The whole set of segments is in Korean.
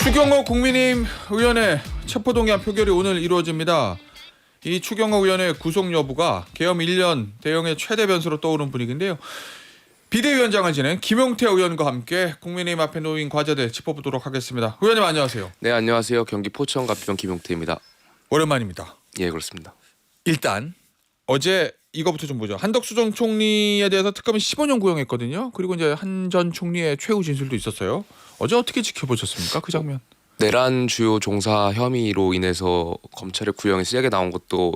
추경호 국민의힘 의원의 체포동의안 표결이 오늘 이루어집니다. 이 추경호 의원의 구속 여부가 계엄 1년 대응의 최대 변수로 떠오른 분위기인데요. 비대위원장을 지낸 김용태 의원과 함께 국민의힘 앞에 놓인 과제들 짚어보도록 하겠습니다. 의원님 안녕하세요. 네, 안녕하세요. 경기 포천갑병 김용태입니다. 오랜만입니다. 예, 그렇습니다. 일단 어제 이거부터 좀 보죠. 한덕수 전 총리에 대해서 특검이 15년 구형했거든요. 그리고 이제 한 전 총리의 최후 진술도 있었어요. 어제 어떻게 지켜보셨습니까? 그 장면. 내란 주요 종사 혐의로 인해서 검찰의 구형이 세게 나온 것도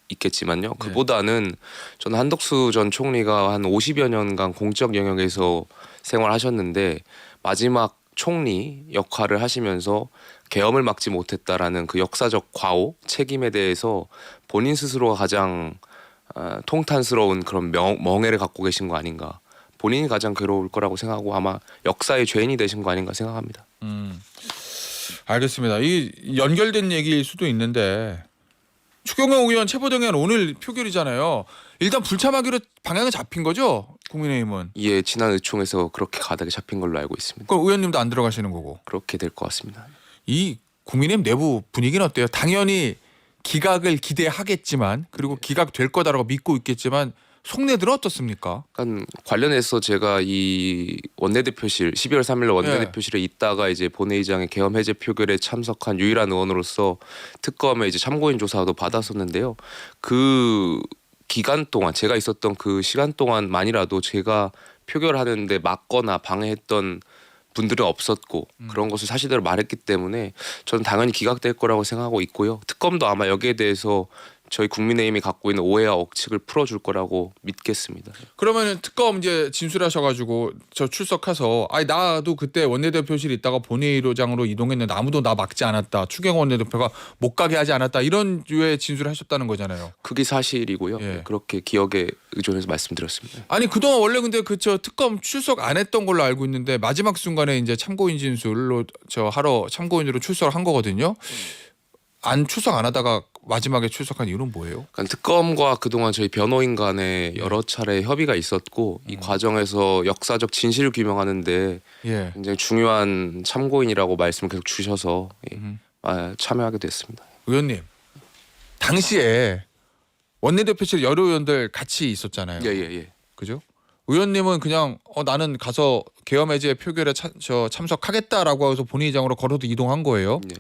있겠지만요. 그보다는 저는 한덕수 전 총리가 한 50여 년간 공적 영역에서 생활하셨는데 마지막 총리 역할을 하시면서 계엄을 막지 못했다라는 그 역사적 과오, 책임에 대해서 본인 스스로가 가장 통탄스러운 그런 멍해를 갖고 계신 거 아닌가. 본인이 가장 괴로울 거라고 생각하고 아마 역사의 죄인이 되신 거 아닌가 생각합니다. 알겠습니다. 이 연결된 얘기일 수도 있는데 추경호 의원 체포동의안 오늘 표결이잖아요. 일단 불참하기로 방향은 잡힌 거죠? 국민의힘은. 예, 지난 의총에서 그렇게 가닥이 잡힌 걸로 알고 있습니다. 그럼 의원님도 안 들어가시는 거고. 그렇게 될 것 같습니다. 이 국민의힘 내부 분위기는 어때요? 당연히 기각을 기대하겠지만 그리고 기각될 거다라고 믿고 있겠지만 속내들은 어떻습니까? 약간 관련해서 제가 이 원내대표실 12월 3일 원내대표실에 있다가 이제 본회의장의 계엄 해제 표결에 참석한 유일한 의원으로서 특검의 이제 참고인 조사도 받았었는데요. 그 기간 동안 제가 있었던 그 시간 동안만이라도 제가 표결하는데 막거나 방해했던 분들은 없었고 그런 것을 사실대로 말했기 때문에 저는 당연히 기각될 거라고 생각하고 있고요. 특검도 아마 여기에 대해서 저희 국민의힘이 갖고 있는 오해와 억측을 풀어줄 거라고 믿겠습니다. 그러면 특검 이제 진술하셔가지고 저 출석해서 아니 나도 그때 원내대표실에 있다가 본회의장으로 이동했는데 아무도 나 막지 않았다. 추경호 원내대표가 못 가게 하지 않았다. 이런 류의 진술을 하셨다는 거잖아요. 그게 사실이고요. 예. 그렇게 기억에 의존해서 말씀드렸습니다. 아니 그동안 원래 근데 그저 특검 출석 안 했던 걸로 알고 있는데 마지막 순간에 이제 참고인 진술로 저 하러 참고인으로 출석을 한 거거든요. 안 출석 안 하다가 마지막에 출석한 이유는 뭐예요? 그러니까 특검과 그동안 저희 변호인 간에 여러 차례 협의가 있었고 이 과정에서 역사적 진실을 규명하는데 예. 굉장히 중요한 참고인이라고 말씀을 계속 주셔서 참여하게 됐습니다. 의원님 당시에 원내대표실 여러 의원들 같이 있었잖아요. 예. 그죠? 의원님은 그냥 나는 가서 계엄 해제 표결에 참석하겠다라고 해서 본회의장으로 걸어도 이동한 거예요. 예.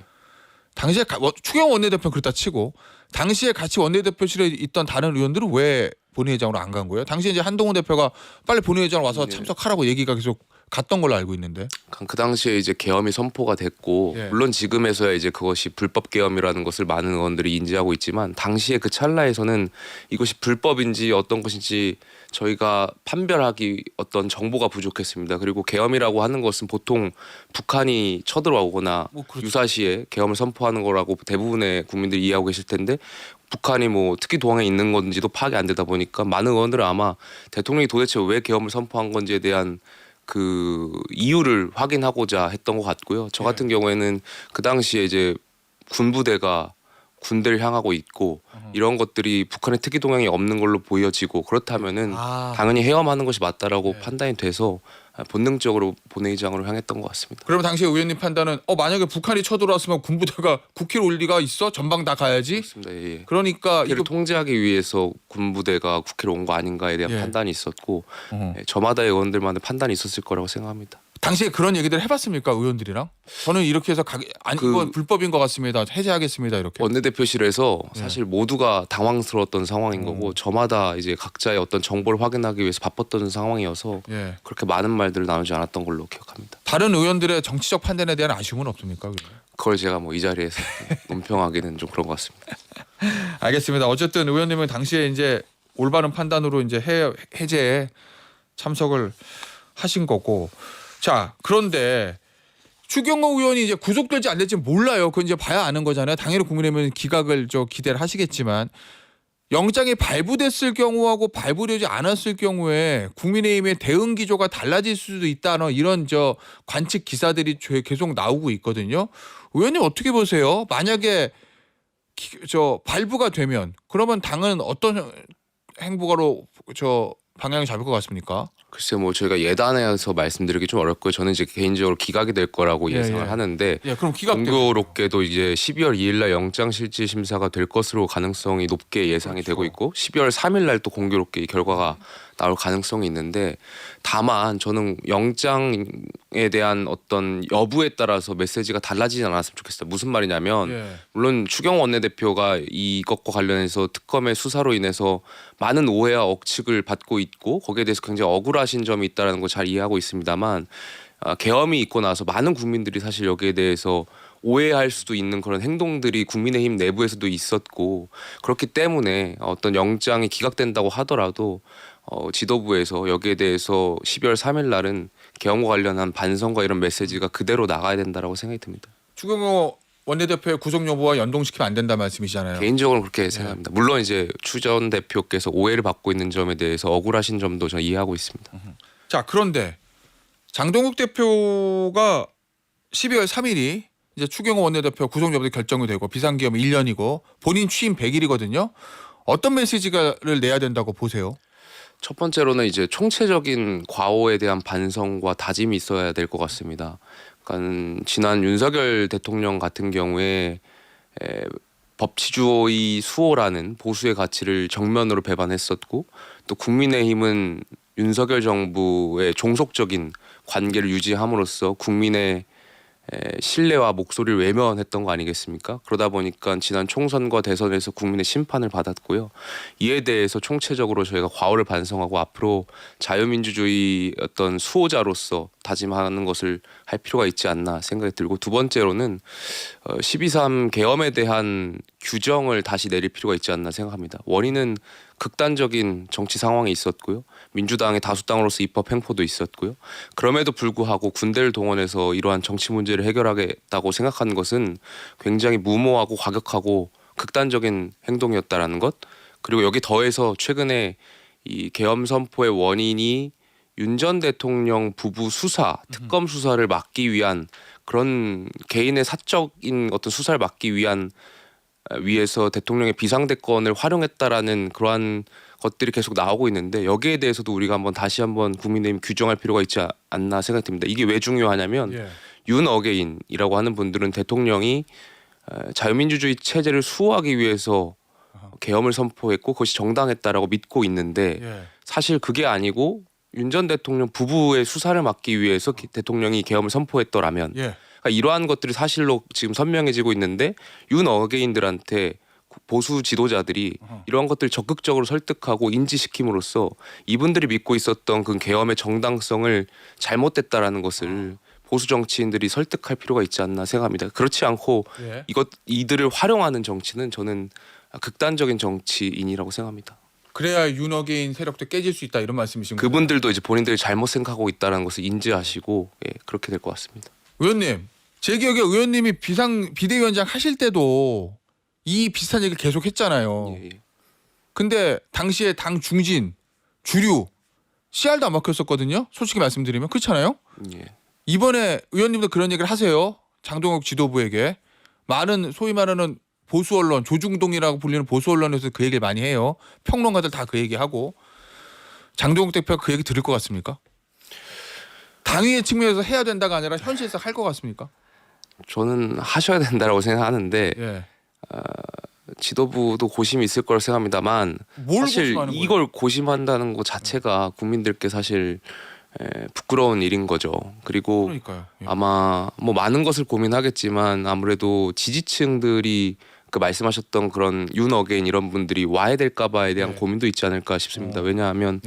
당시에 추경호 원내대표는 그렇다 치고 당시에 같이 원내대표실에 있던 다른 의원들은 왜 본회의장으로 안 간 거예요? 당시에 이제 한동훈 대표가 빨리 본회의장 와서 참석하라고 얘기가 계속 갔던 걸로 알고 있는데. 그 당시에 이제 계엄이 선포가 됐고 물론 지금에서야 이제 그것이 불법 계엄이라는 것을 많은 의원들이 인지하고 있지만 당시에 그 찰나에서는 이것이 불법인지 어떤 것인지 저희가 판별하기 어떤 정보가 부족했습니다. 그리고 계엄이라고 하는 것은 보통 북한이 쳐들어오거나 유사시에 계엄을 선포하는 거라고 대부분의 국민들이 이해하고 계실 텐데 북한이 뭐 특기 도항에 있는 건지도 파악이 안 되다 보니까 많은 의원들은 아마 대통령이 도대체 왜 계엄을 선포한 건지에 대한 그 이유를 확인하고자 했던 것 같고요. 저 같은 경우에는 그 당시에 이제 군부대가 군대를 향하고 있고 이런 것들이 북한의 특이 동향이 없는 걸로 보여지고 그렇다면은 당연히 헤엄하는 것이 맞다라고 판단이 돼서 본능적으로 본회의장으로 향했던 것 같습니다. 그러면 당시 의원님 판단은 만약에 북한이 쳐들어왔으면 군부대가 9km 올 리가 있어? 전방 다 가야지? 그렇습니다. 예. 그러니까 이를 통제하기 위해서 군부대가 9km 온 거 아닌가에 대한 판단이 있었고 저마다의 의원들만의 판단이 있었을 거라고 생각합니다. 당시에 그런 얘기들 해봤습니까 의원들이랑? 저는 이렇게 해서 이건 불법인 것 같습니다. 해제하겠습니다 이렇게. 원내대표실에서 사실 모두가 당황스러웠던 상황인 거고 저마다 이제 각자의 어떤 정보를 확인하기 위해서 바빴던 상황이어서 그렇게 많은 말들을 나누지 않았던 걸로 기억합니다. 다른 의원들의 정치적 판단에 대한 아쉬움은 없습니까? 그걸 제가 뭐 이 자리에서 논평하기는 좀 그런 것 같습니다. 알겠습니다. 어쨌든 의원님은 당시에 이제 올바른 판단으로 이제 해제에 참석을 하신 거고. 자, 그런데 추경호 의원이 이제 구속될지 안 될지 몰라요. 그건 이제 봐야 아는 거잖아요. 당연히 국민의힘은 기각을 기대를 하시겠지만 영장이 발부됐을 경우하고 발부되지 않았을 경우에 국민의힘의 대응 기조가 달라질 수도 있다는 이런 관측 기사들이 계속 나오고 있거든요. 의원님 어떻게 보세요? 만약에 발부가 되면 그러면 당은 어떤 행보가로 방향을 잡을 것 같습니까? 글쎄 뭐 저희가 예단해서 말씀드리기 좀 어렵고요. 저는 이제 개인적으로 기각이 될 거라고 예상을 하는데 그럼 공교롭게도 이제 12월 2일 날 영장 실질 심사가 될 것으로 가능성이 높게 예상이 되고 있고 12월 3일 날 또 공교롭게 이 결과가 나올 가능성이 있는데 다만 저는 영장에 대한 어떤 여부에 따라서 메시지가 달라지지 않았으면 좋겠어요. 무슨 말이냐면 물론 추경호 원내대표가 이것과 관련해서 특검의 수사로 인해서 많은 오해와 억측을 받고 있고 거기에 대해서 굉장히 억울하신 점이 있다는 거 잘 이해하고 있습니다만 계엄이 있고 나서 많은 국민들이 사실 여기에 대해서 오해할 수도 있는 그런 행동들이 국민의힘 내부에서도 있었고 그렇기 때문에 어떤 영장이 기각된다고 하더라도 지도부에서 여기에 대해서 12월 3일 날은 계엄과 관련한 반성과 이런 메시지가 그대로 나가야 된다라고 생각이 듭니다. 추경호 원내대표의 구속 여부와 연동시키면 안 된다 말씀이시잖아요. 개인적으로 그렇게 생각합니다. 물론 이제 추 전 대표께서 오해를 받고 있는 점에 대해서 억울하신 점도 저는 이해하고 있습니다. 자, 그런데 장동욱 대표가 12월 3일이 이제 추경호 원내대표 구속 여부도 결정이 되고 비상계엄 1년이고 본인 취임 100일이거든요. 어떤 메시지를 내야 된다고 보세요? 첫 번째로는 이제 총체적인 과오에 대한 반성과 다짐이 있어야 될 것 같습니다. 그러니까 지난 윤석열 대통령 같은 경우에 법치주의 수호라는 보수의 가치를 정면으로 배반했었고 또 국민의힘은 윤석열 정부의 종속적인 관계를 유지함으로써 국민의 신뢰와 목소리를 외면했던 거 아니겠습니까? 그러다 보니까 지난 총선과 대선에서 국민의 심판을 받았고요. 이에 대해서 총체적으로 저희가 과오를 반성하고 앞으로 자유민주주의 어떤 수호자로서 다짐하는 것을 할 필요가 있지 않나 생각이 들고 두 번째로는 12.3 계엄에 대한 규정을 다시 내릴 필요가 있지 않나 생각합니다. 원인은 극단적인 정치 상황이 있었고요. 민주당의 다수당으로서 입법 횡포도 있었고요. 그럼에도 불구하고 군대를 동원해서 이러한 정치 문제를 해결하겠다고 생각하는 것은 굉장히 무모하고 과격하고 극단적인 행동이었다라는 것. 그리고 여기 더해서 최근에 이 계엄 선포의 원인이 윤 전 대통령 부부 수사, 특검 수사를 막기 위한 그런 개인의 사적인 어떤 수사를 막기 위해서 대통령의 비상대권을 활용했다라는 그러한 것들이 계속 나오고 있는데 여기에 대해서도 우리가 다시 한번 국민의힘 규정할 필요가 있지 않나 생각이 듭니다. 이게 왜 중요하냐면 윤 어게인이라고 하는 분들은 대통령이 자유민주주의 체제를 수호하기 위해서 계엄을 선포했고 그것이 정당했다라고 믿고 있는데 사실 그게 아니고 윤 전 대통령 부부의 수사를 막기 위해서 대통령이 계엄을 선포했더라면 그러니까 이러한 것들이 사실로 지금 선명해지고 있는데 윤 어게인들한테 보수 지도자들이 이러한 것들을 적극적으로 설득하고 인지시킴으로써 이분들이 믿고 있었던 그 계엄의 정당성을 잘못됐다라는 것을 보수 정치인들이 설득할 필요가 있지 않나 생각합니다. 그렇지 않고 이들을 활용하는 정치는 저는 극단적인 정치인이라고 생각합니다. 그래야 윤어게인 세력도 깨질 수 있다 이런 말씀이신 거죠? 그분들도 이제 본인들이 잘못 생각하고 있다는 것을 인지하시고 그렇게 될 것 같습니다. 의원님, 제 기억에 의원님이 비대위원장 하실 때도 이 비슷한 얘기를 계속 했잖아요. 근데 당시에 당 중진, 주류, 씨알도 안 먹혔었거든요. 솔직히 말씀드리면 그렇잖아요. 이번에 의원님도 그런 얘기를 하세요. 장동욱 지도부에게. 많은 소위 말하는 보수 언론, 조중동이라고 불리는 보수 언론에서 그 얘기를 많이 해요. 평론가들 다 그 얘기하고. 장동욱 대표가 그 얘기 들을 것 같습니까? 당위의 측면에서 해야 된다가 아니라 현실에서 할 것 같습니까? 저는 하셔야 된다라고 생각하는데 지도부도 고심이 있을 거라고 생각합니다만 사실 이걸 고심한다는 것 자체가 국민들께 사실 부끄러운 일인 거죠. 그리고 그러니까요. 아마 많은 것을 고민하겠지만 아무래도 지지층들이 그 말씀하셨던 그런 윤 어게인 이런 분들이 와야 될까 봐에 대한 고민도 있지 않을까 싶습니다. 왜냐하면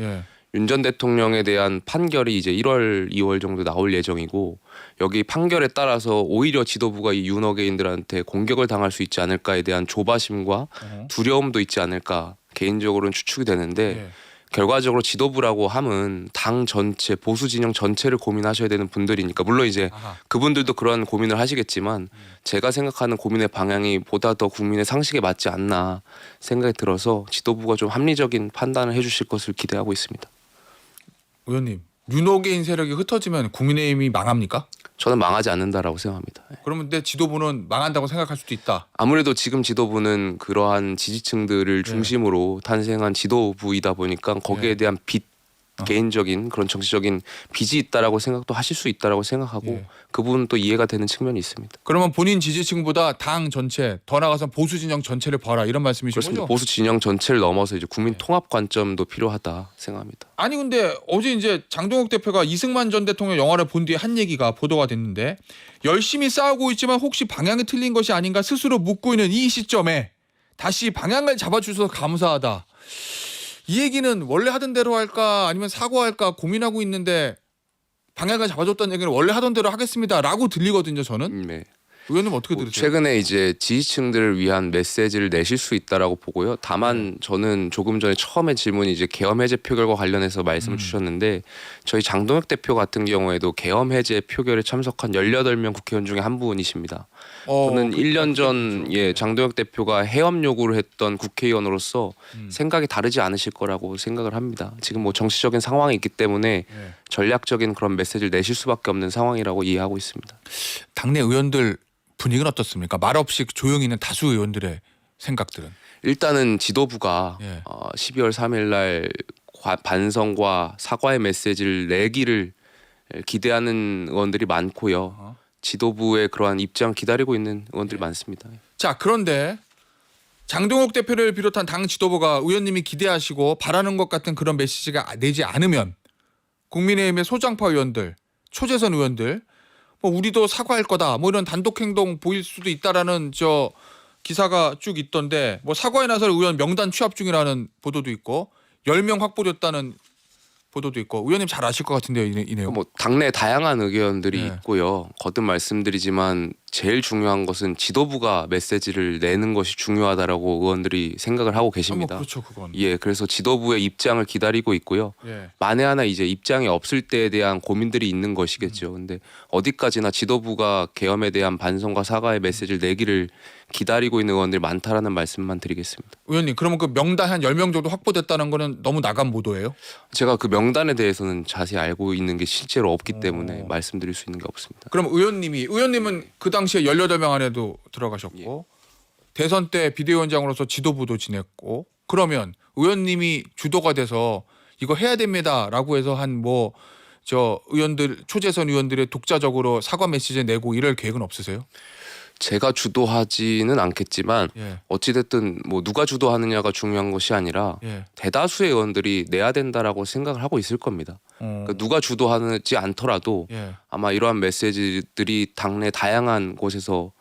윤 전 대통령에 대한 판결이 이제 1월, 2월 정도 나올 예정이고 여기 판결에 따라서 오히려 지도부가 이 윤 어게인들한테 공격을 당할 수 있지 않을까에 대한 조바심과 두려움도 있지 않을까 개인적으로는 추측이 되는데 결과적으로 지도부라고 함은 당 전체 보수 진영 전체를 고민하셔야 되는 분들이니까 물론 이제 그분들도 그런 고민을 하시겠지만 제가 생각하는 고민의 방향이 보다 더 국민의 상식에 맞지 않나 생각이 들어서 지도부가 좀 합리적인 판단을 해주실 것을 기대하고 있습니다. 의원님, 윤호개인 세력이 흩어지면 국민의힘이 망합니까? 저는 망하지 않는다라고 생각합니다. 그러면 내 지도부는 망한다고 생각할 수도 있다. 아무래도 지금 지도부는 그러한 지지층들을 중심으로 탄생한 지도부이다 보니까 거기에 대한 빚 개인적인 그런 정치적인 빚이 있다라고 생각도 하실 수 있다라고 생각하고 예. 그 부분도 이해가 되는 측면이 있습니다. 그러면 본인 지지층보다 당 전체, 더 나아가서 보수 진영 전체를 봐라 이런 말씀이신 그렇습니다. 거죠? 보수 진영 전체를 넘어서 이제 국민 통합 관점도 필요하다 생각합니다. 아니 근데 어제 이제 장동혁 대표가 이승만 전 대통령 영화를 본 뒤에 한 얘기가 보도가 됐는데 열심히 싸우고 있지만 혹시 방향이 틀린 것이 아닌가 스스로 묻고 있는 이 시점에 다시 방향을 잡아주셔서 감사하다. 이 얘기는 원래 하던 대로 할까 아니면 사과할까 고민하고 있는데 방향을 잡아줬다는 얘기는 원래 하던 대로 하겠습니다라고 들리거든요. 저는. 네. 의원님 어떻게 들으세요? 최근에 이제 지지층들을 위한 메시지를 내실 수 있다라고 보고요. 다만 저는 조금 전에 처음에 질문이 이제 계엄 해제 표결과 관련해서 말씀을 주셨는데 저희 장동혁 대표 같은 경우에도 계엄 해제 표결에 참석한 18명 국회의원 중에 한 분이십니다. 저는 1년 전 장동혁 대표가 해엄 요구를 했던 국회의원으로서 생각이 다르지 않으실 거라고 생각을 합니다. 지금 뭐 정치적인 상황이 있기 때문에 전략적인 그런 메시지를 내실 수밖에 없는 상황이라고 이해하고 있습니다. 당내 의원들 분위기는 어떻습니까? 말없이 조용히 있는 다수 의원들의 생각들은. 일단은 지도부가 예. 12월 3일 날 반성과 사과의 메시지를 내기를 기대하는 의원들이 많고요. 지도부의 그러한 입장 기다리고 있는 의원들이 많습니다. 자, 그런데 장동혁 대표를 비롯한 당 지도부가 의원님이 기대하시고 바라는 것 같은 그런 메시지가 내지 않으면 국민의힘의 소장파 의원들, 초재선 의원들 뭐 우리도 사과할 거다 뭐 이런 단독 행동 보일 수도 있다라는 저 기사가 쭉 있던데 뭐 사과에 나설 의원 명단 취합 중이라는 보도도 있고 10명 확보됐다는 보도도 있고 의원님 잘 아실 것 같은데요, 이 내용. 뭐 당내 다양한 의견들이 네. 있고요. 거듭 말씀드리지만 제일 중요한 것은 지도부가 메시지를 내는 것이 중요하다라고 의원들이 생각을 하고 계십니다. 그렇죠, 그건. 예, 그래서 지도부의 입장을 기다리고 있고요. 예. 만에 하나 이제 입장이 없을 때에 대한 고민들이 있는 것이겠죠. 근데 어디까지나 지도부가 계엄에 대한 반성과 사과의 메시지를 내기를 기다리고 있는 의원들이 많다라는 말씀만 드리겠습니다. 의원님, 그러면 그 명단 한 10명 정도 확보됐다는 거는 너무 나간 보도예요? 제가 그 명단에 대해서는 자세히 알고 있는 게 실제로 없기 때문에 말씀드릴 수 있는 게 없습니다. 그럼 의원님은 그 당시에 18명 안에도 들어가셨고 대선 때 비대위원장으로서 지도부도 지냈고 그러면 의원님이 주도가 돼서 이거 해야 됩니다라고 해서 한 뭐 저 의원들 초재선 의원들의 독자적으로 사과 메시지 내고 이럴 계획은 없으세요? 제가 주도하지는 않겠지만 예. 어찌됐든 뭐 누가 주도하느냐가 중요한 것이 아니라 예. 대다수의 의원들이 내야 된다라고 생각을 하고 있을 겁니다. 그러니까 누가 주도하지 않더라도 예. 아마 이러한 메시지들이 당내 다양한 곳에서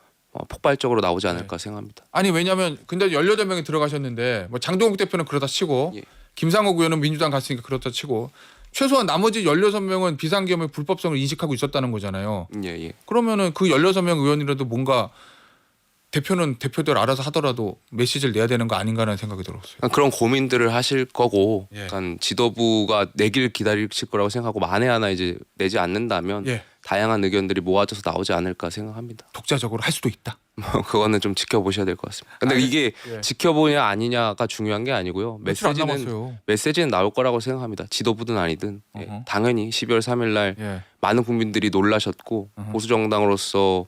폭발적으로 나오지 않을까 생각합니다. 아니 왜냐하면 근데 18명이 들어가셨는데 뭐 장동욱 대표는 그러다 치고 예. 김상욱 의원은 민주당 갔으니까 그렇다 치고 최소한 나머지 16명은 비상계엄의 불법성을 인식하고 있었다는 거잖아요. 예. 그러면은 그 16명 의원이라도 뭔가 대표는 대표들 알아서 하더라도 메시지를 내야 되는 거 아닌가라는 생각이 들었어요. 그런 고민들을 하실 거고, 예. 약간 지도부가 내길 기다리실 거라고 생각하고 만에 하나 이제 내지 않는다면 예. 다양한 의견들이 모아져서 나오지 않을까 생각합니다. 독자적으로 할 수도 있다. 뭐 그거는 좀 지켜보셔야 될 것 같습니다. 근데 이게 예. 지켜보냐 아니냐가 중요한 게 아니고요. 며칠 안 남았어요. 메시지는 나올 거라고 생각합니다. 지도부든 아니든 어허. 당연히 12월 3일 날 예. 많은 국민들이 놀라셨고 보수 정당으로서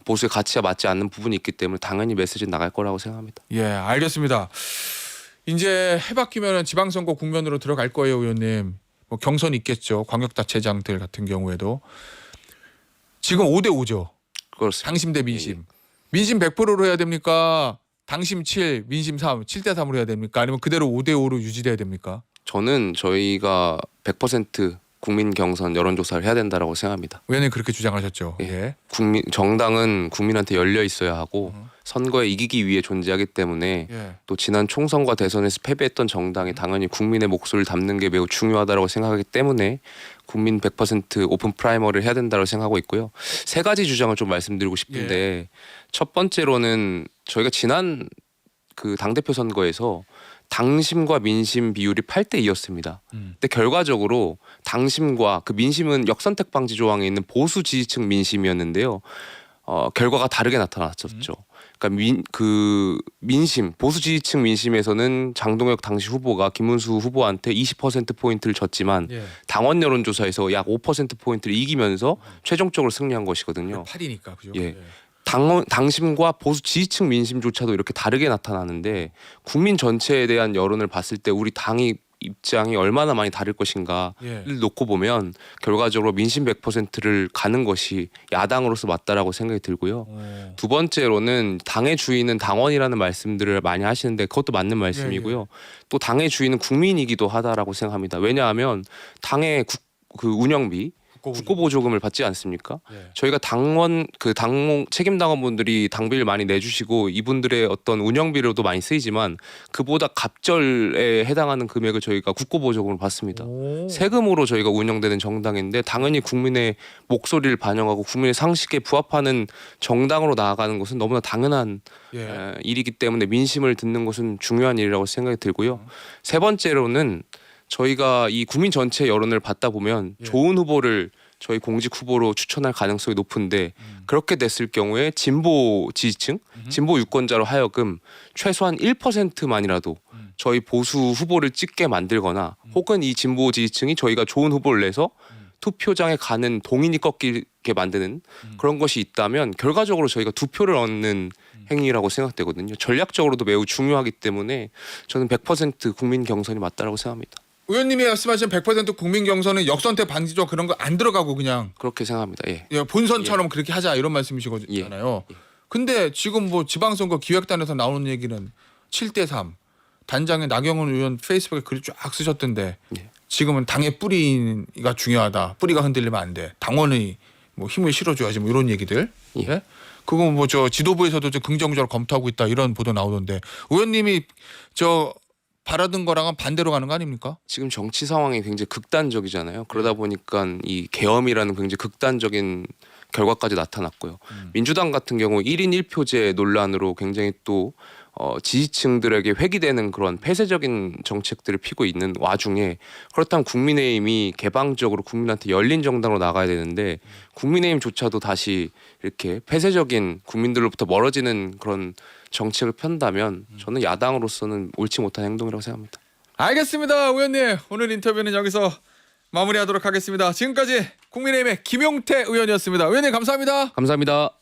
보수의 가치와 맞지 않는 부분이 있기 때문에 당연히 메시지는 나갈 거라고 생각합니다. 예, 알겠습니다. 이제 해바뀌면 지방선거 국면으로 들어갈 거예요, 의원님. 뭐 경선 있겠죠. 광역단체장들 같은 경우에도 지금 5대5죠. 그렇습니다. 당심 대 민심. 민심 100%로 해야 됩니까? 당심 7, 민심 3, 7대 3으로 해야 됩니까? 아니면 그대로 5대5로 유지돼야 됩니까? 저는 저희가 100% 국민 경선 여론조사를 해야 된다라고 생각합니다. 의원님 그렇게 주장하셨죠. 예. 정당은 국민한테 열려 있어야 하고 선거에 이기기 위해 존재하기 때문에 예. 또 지난 총선과 대선에서 패배했던 정당이 당연히 국민의 목소리를 담는 게 매우 중요하다고 생각하기 때문에 국민 100% 오픈 프라이머리를 해야 된다고 생각하고 있고요. 세 가지 주장을 좀 말씀드리고 싶은데 첫 번째로는 저희가 지난 그 당대표 선거에서 당심과 민심 비율이 8대 2였습니다. 근데 결과적으로 당심과 그 민심은 역선택 방지 조항에 있는 보수 지지층 민심이었는데요. 결과가 다르게 나타났었죠. 그러니까 민심 보수 지지층 민심에서는 장동혁 당시 후보가 김문수 후보한테 20% 포인트를 졌지만 예. 당원 여론조사에서 약 5% 포인트를 이기면서 최종적으로 승리한 것이거든요. 8이니까 그죠? 예. 당심과 보수 지지층 민심조차도 이렇게 다르게 나타나는데 국민 전체에 대한 여론을 봤을 때 우리 당이 입장이 얼마나 많이 다를 것인가를 예. 놓고 보면 결과적으로 민심 100%를 가는 것이 야당으로서 맞다라고 생각이 들고요. 두 번째로는 당의 주인은 당원이라는 말씀들을 많이 하시는데 그것도 맞는 말씀이고요. 또 당의 주인은 국민이기도 하다라고 생각합니다. 왜냐하면 당의 그 운영비 국고보조금을 받지 않습니까? 예. 저희가 당원 그 당원 책임 당원분들이 당비를 많이 내주시고 이분들의 어떤 운영비로도 많이 쓰이지만 그보다 갑절에 해당하는 금액을 저희가 국고보조금을 받습니다. 오. 세금으로 저희가 운영되는 정당인데 당연히 국민의 목소리를 반영하고 국민의 상식에 부합하는 정당으로 나아가는 것은 너무나 당연한 예. 일이기 때문에 민심을 듣는 것은 중요한 일이라고 생각이 들고요. 세 번째로는 저희가 이 국민 전체 여론을 받다 보면 예. 좋은 좋은 후보를 저희 공직 후보로 추천할 가능성이 높은데 그렇게 됐을 경우에 진보 지지층, 진보 유권자로 하여금 최소한 1%만이라도 저희 보수 후보를 찍게 만들거나 혹은 이 진보 지지층이 저희가 좋은 후보를 내서 투표장에 가는 동인이 꺾이게 만드는 그런 것이 있다면 결과적으로 저희가 두 표를 얻는 행위라고 생각되거든요. 전략적으로도 매우 중요하기 때문에 저는 100% 국민 경선이 맞다라고 생각합니다. 의원님이 말씀하신 100% 국민 경선은 역선택 방지조 그런 거 안 들어가고 그냥 그렇게 생각합니다. 예. 본선처럼 그렇게 하자 이런 말씀이시잖아요. 근데 지금 뭐 지방선거 기획단에서 나오는 얘기는 7대3 단장에 나경원 의원 페이스북에 글 쫙 쓰셨던데 예. 지금은 당의 뿌리가 중요하다. 뿌리가 흔들리면 안 돼. 당원의 뭐 힘을 실어줘야지 뭐 이런 얘기들. 예. 그거 뭐 저 지도부에서도 좀 긍정적으로 검토하고 있다 이런 보도 나오던데 의원님이 저 바라던 거랑은 반대로 가는 거 아닙니까? 지금 정치 상황이 굉장히 극단적이잖아요. 그러다 보니까 이 계엄이라는 굉장히 극단적인 결과까지 나타났고요. 민주당 같은 경우 1인 1표제 논란으로 굉장히 또 지지층들에게 회귀되는 그런 폐쇄적인 정책들을 피고 있는 와중에 그렇다면 국민의힘이 개방적으로 국민한테 열린 정당으로 나가야 되는데 국민의힘조차도 다시 이렇게 폐쇄적인 국민들로부터 멀어지는 그런 정책을 편다면 저는 야당으로서는 옳지 못한 행동이라고 생각합니다. 알겠습니다. 의원님 오늘 인터뷰는 여기서 마무리하도록 하겠습니다. 지금까지 국민의힘의 김용태 의원이었습니다. 의원님 감사합니다. 감사합니다.